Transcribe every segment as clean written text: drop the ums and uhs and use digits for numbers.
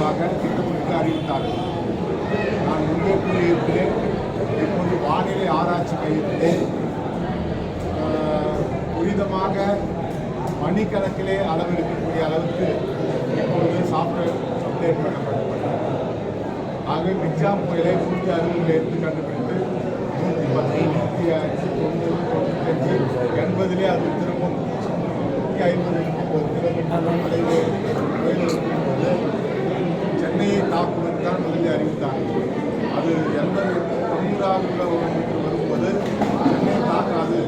தொடர்பாக திட்டமிட்டு அறிவித்தார்கள். நான் முன்பே கூறியிருக்கிறேன், இப்போது வானிலை ஆராய்ச்சி மையத்திலே துரிதமாக மணிக்கணக்கிலே அளவெடுக்கக்கூடிய அளவுக்கு இப்பொழுது சாஃப்ட்வேர் அப்டேட் பண்ணப்பட்டது. ஆகவே மிக்ஜாம் புயலை 160 எடுத்து கண்டுபிடித்து 110, 105, 90 அது திரும்பும் 150 கிலோமீட்டர் தொலைவு சென்னையை தாக்குவது தான் முதலில் அறிவித்தார்கள். அது 80-90 கிலோமீட்டர் வரும்போது சென்னையை தாக்காது,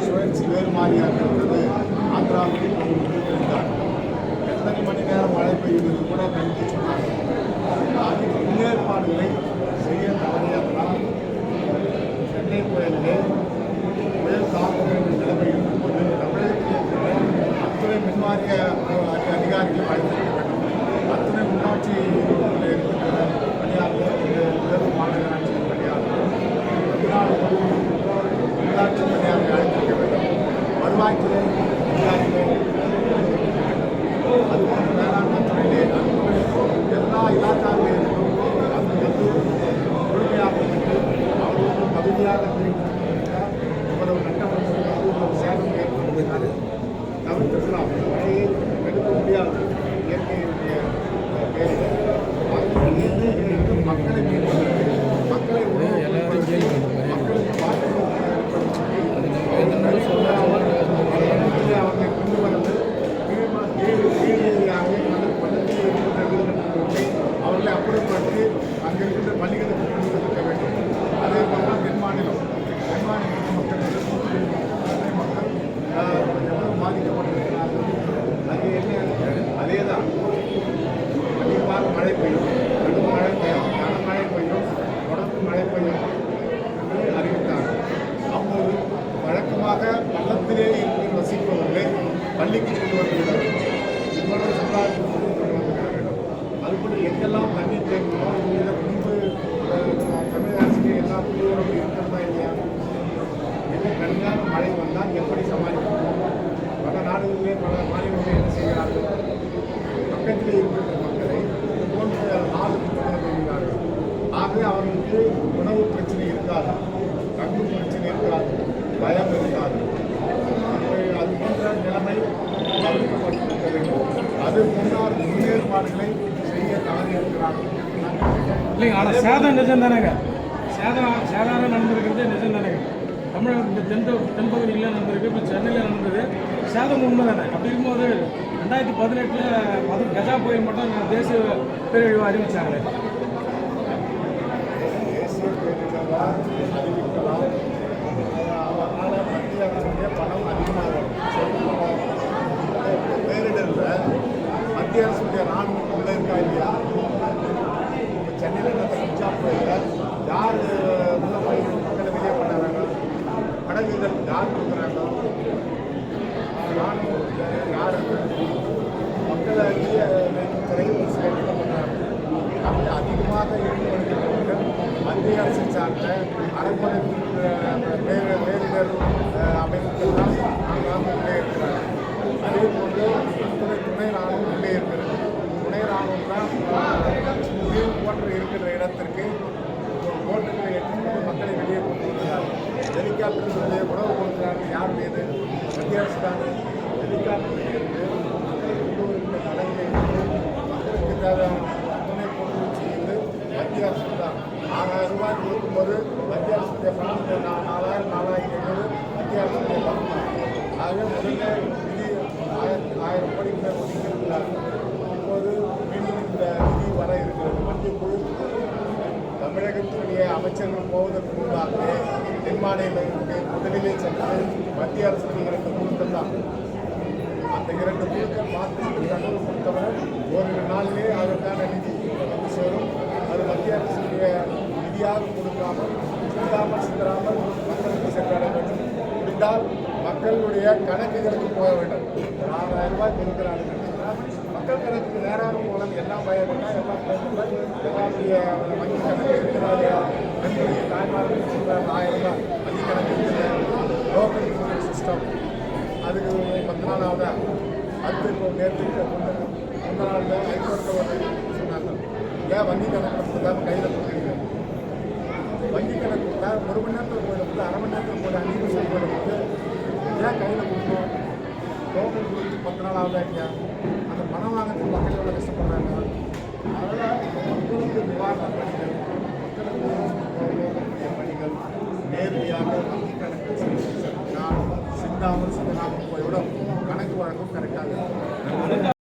சுழற்சி வேறு மாதிரியாக இருந்தது, ஆந்திராவுக்கு தெரிந்தார்கள். எத்தனை மணி நேரம் மழை பெய்யுவது கூட கணித்து சொன்னார்கள். முன்னேற்பாடுகளை செய்ய தவறியதனால் சென்னை புயலிலே புயல் தாக்கும் என்ற நிலைமை இருக்கும்போது தமிழகத்தில் அத்துறை மின்வாரிய அதிகாரிகள் அழைத்திருக்க வேண்டும். அத்துறை உள்ளாட்சி இருக்கின்ற பணியாளர்கள், மாநகராட்சி பணியாளர்கள், 14 உள்ளாட்சி பணியாளர்கள் அழைத்திருக்க வேண்டும். வருவாய்த்துறை அதிகாரிகள், அதுபோன்ற வேளாண் துறையிலே எல்லா இலாக்காவிலும் முழுமையாக அவர்களுக்கு பகுதியாக இவ்வளவு கட்டமைப்பு சேதம் ஏற்படுத்தினாலும் தவிர்த்திருக்கலாம். மழையை எடுக்க முடியாது. இயற்கையுடைய மக்களை மீட்பதற்கு, மக்களை மக்களுக்கு பாதுகாப்பு அவர்களை கொண்டு வந்து அவர்களை அப்புறப்படுத்தி அங்கே இருக்கின்ற பள்ளிகளுக்கு கொண்டு இருக்க வேண்டும். அதே போல தென் மாநிலம் மக்கள் மக்கள் எவ்வளவு பாதிக்கப்பட்டிருக்கிறார்கள். அங்கே என்ன அதே தான் அதிகமாக மழை பெய்யும், கடும் மழை பெய்யும், கனமழை பெய்யும், தொடர்ந்து மழை பெய்யும் என்று அறிவித்தார்கள். அப்போது வழக்கமாக பள்ளத்திலே இருந்து வசிப்பவர்களை பள்ளிக்கு கொண்டு வருகிறார்கள். இவ்வளவு சமுதாயத்துக்கு கொண்டு வந்துவிட வேண்டும். அதுபடி எங்கெல்லாம் தண்ணீர் தேங்குமோ இதை முன்பு தமிழக அரசுக்கு எல்லா புள்ளிகளும் இருக்கிறதா இல்லையா? என்ன கடுமையான மழை வந்தால் எப்படி சமாளிக்கணும்? பல நாடுகளிலே பல மாநிலங்களில் என்ன செய்கிறார்கள்? பக்கத்திலே இருக்கின்ற மக்களை போன்ற நாளுக்கு தொடர்பு கொள்கிறார்கள். ஆகவே அவர்களுக்கு உணவு பிரச்சனை இருக்காது, தங்கும் பிரச்சனை இருக்காது, பயம் இருக்காது. அது போன்ற நிலைமை தவிர்க்கப்பட்டிருக்க வேண்டும். அது முன்னாள் முன்னேற்பாடுகளை செய்ய தவறியிருக்கிறார்கள். இல்லைங்க, ஆனால் சேதம் நிஜம் தானேங்க. சேதாரம் நடந்திருக்கிறது நிஜம் தானேங்க. தமிழகத்தின் தென்பகுதியில் நடந்திருக்கு, இப்போ சென்னையில் நடந்தது. சேதம் உண்மை தானே. அப்படி இருக்கும்போது 2018 கஜா புயல் மட்டும் தேசிய பேரழிவு அறிவிச்சாங்களே. தேசிய பேரிடராக அறிவிக்கலாம். அதனால் மத்திய அரசுடைய பணம் அதிகமாக பேரிடரில் மத்திய அரசுடைய ராணுவம் உள்ள இருக்கா இல்லையா? இப்போ சென்னையில் நடந்த மிக்ஜாம் புயலில் யார் உள்ள போய் மக்களை வெளியே பண்ணாங்க? படகுகள் யார் கொடுக்குறாங்க? ராணுவம் யார் மக்களை துறையில் ஒரு சில பண்ணுறாங்க. அப்படி அதிகமாக இருந்து வருகிறவர்கள் மத்திய அரசு சார்ந்த அரண்மனை பேரிடர் அமைப்புகள் தான் நாங்கள் உள்ளே இருக்கிறார்கள். அதே போன்று துணை ராணுவம் உள்ளே இருக்கிறது. துணை ராணுவம் தான் போன்ற இருக்கிற இடத்திற்கு போட்டுகளை எடுத்து மக்களை வெளியே கொண்டு வருகிறார்கள். ஹெலிகாப்டர்களிலே உணவு கொடுக்கிறார்கள். யார் மீது? மத்திய அரசு தான். ஹெலிகாப்டரில் இருந்து மக்களை கொண்டு வருகின்ற கடலை மக்களுக்கு தேவையான துணை பொருள் செய்து மத்திய அரசு தான். 6000 ரூபாய் கொடுக்கும்போது மத்திய அரசுடைய பணம் 4000-4500 மத்திய அரசுடைய பணம். ஆகவே முதல்ல நிதி 1000 கோடிக்கு ஒதுக்கியிருக்கிறார்கள். இப்போது மீண்டும் இந்த நிதி வர இருக்கிறது. மத்திய குழு தமிழகத்தினுடைய அமைச்சர்கள் போவதற்கு முன்பாகவே தென் மாநிலங்களுக்கு முதலிலே சென்று மத்திய அரசுக்கு 2 குழுக்கள் தான். அந்த 2 குழுக்கள் பார்த்து தகவல் கொடுத்தவர் ஒரு நாளிலே அதற்கான நிதி வந்து சேரும். அது மத்திய அரசுடைய நிதியாக கொடுக்காமல் சிந்தாமல் மக்களுக்கு சென்றட வேண்டும். முடிந்தால் மக்களுடைய கணக்குகளுக்கு போக வேண்டும். 4000 ரூபாய் கொடுக்கிறார்கள். மக்கள் கணக்குக்கு நேரான மூலம் எல்லாம் பயப்பட்டால் எல்லாம் எல்லாருடைய வங்கி கணக்கு இருக்கிறாங்க. பெண்களுடைய தாய்மார்கள் சொல்கிறார் 1000 தான் வங்கி கணக்கு இருக்கிற லோக்கல் சிஸ்டம். அதுக்கு 10 நாள் ஆகுதா? அடுத்து நேற்று முன்னாள் ஹைகோர்ட்டில் சொன்னாங்க. ஏன் வங்கி கணக்கு கொடுக்காம கையில் கொடுக்குறீங்க? வங்கி கணக்கு கொடுத்தா 1 மணி நேரத்தில் போயிடும்போது 1/2 மணி நேரத்தில் போய் 5 நிமிஷம் போயிடும்போது ஏன் கையில் கொடுக்கணும்? டோக்கன் கொடுத்து 10 நாள் ஆகுதாங்க. அந்த பணம் வாங்கிறதுக்கு மக்கள் எவ்வளோ கஷ்டப்படுறாங்க. அதனால் மக்களுக்கு நிவாரண பணிகள், மக்களுக்கு பணிகள் நேரடியாக வங்கி கணக்கு சிந்தாமல் சிந்தனாமல் போய்விடும். கணக்கு வழக்கம் கரெக்டாக இருக்கும்.